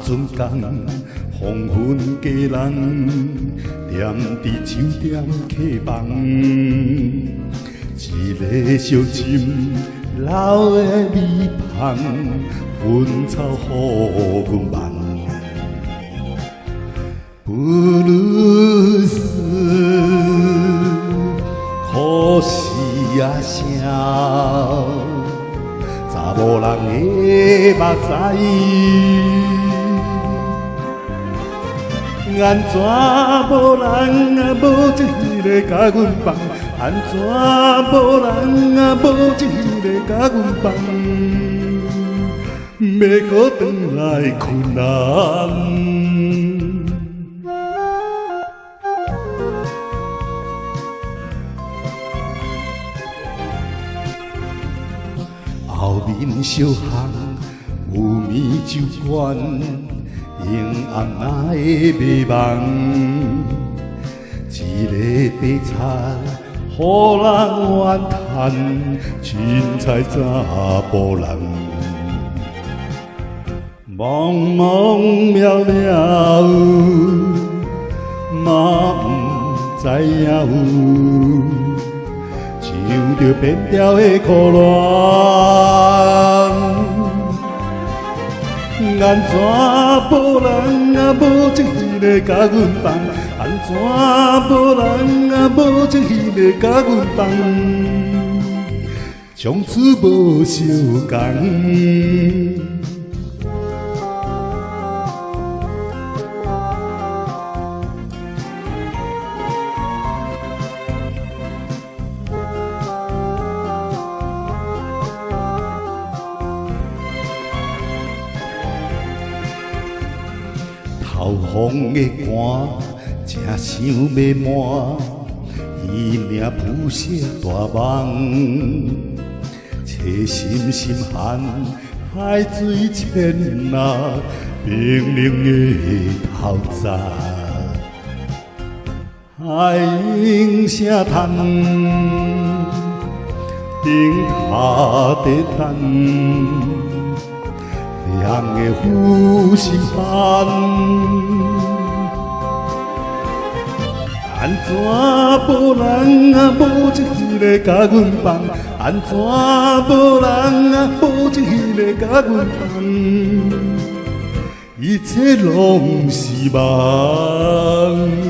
阵工，黄昏家人踮伫酒店客房，一个小心老的米香，薰草予阮闻。布鲁斯，可是啊声，查某人的目屎，安怎无人啊无一个甲阮放？安怎无人啊无一个甲阮放？要搁转来困难。后面小巷有暝酒馆，用红仔的迷梦，一个白菜，予人怨叹，凊彩查甫人，茫茫渺渺，嘛不知影有。像着变调的苦恋，安怎无人啊无一个甲阮放？安怎无人啊无一个甲阮放？从此无相共。透风的寒，正想要满，伊领铺设大梦，找心心寒，海水浅那冰冷的透早，海铃声叹，顶下地叹。凉的呼吸伴，安怎无人啊无一个甲阮放？安怎无人啊无一个甲阮放？一切拢是梦。